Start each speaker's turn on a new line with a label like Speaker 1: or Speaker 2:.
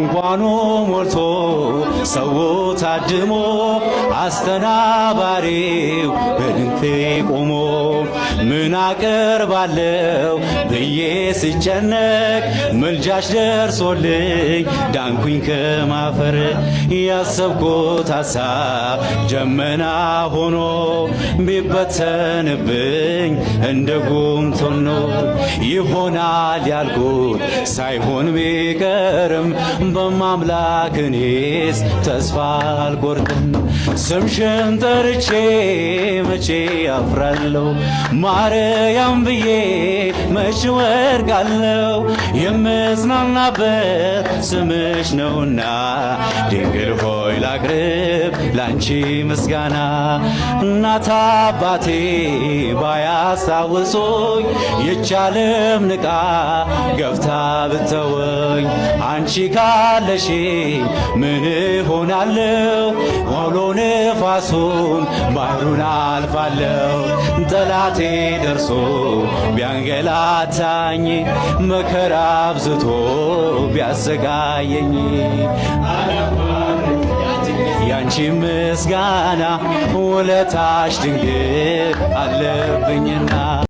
Speaker 1: ድንኳኑ ሞልቶ ሰው ታድሞ አስተናባሪው በድንቴ ቆሞ ምን አቀርባለሁ ብዬ ስጨነቅ ምልጃሽ ደርሶልኝ ዳንኩኝ ከማፈር። ያሰብኩት ሐሳብ ደመና ሆኖ ቢበተንብኝ እንደ ጉም ቶኖ ይሆናል ያልኩት ሳይሆን ቢቀርም በማምላክ እኔስ ተስፋ አልቆርጥም። ስምሽን ጠርቼ መቼ አፍራለሁ? ማርያም ብዬ መች ወድቃለሁ? የምጽናናበት ስምሽ ነውና ድንግል ሆይ ላቅርብ ላንቺ ምስጋና። እናት አባቴ ባያስታውሱኝ ይቻለም ንቃ ገፍታ ብተወኝ አንቺ ካለሽ ምን ሆናለሁ? አውሎ ነፋሱን ባህሩን አልፋለሁ። ጠላቴ ደርሶ ቢያንገላታኝ መከራ አብዝቶ ቢያሰቃየኝ ያንቺ ምስጋና ውለታሽ ድንግል አለብኝና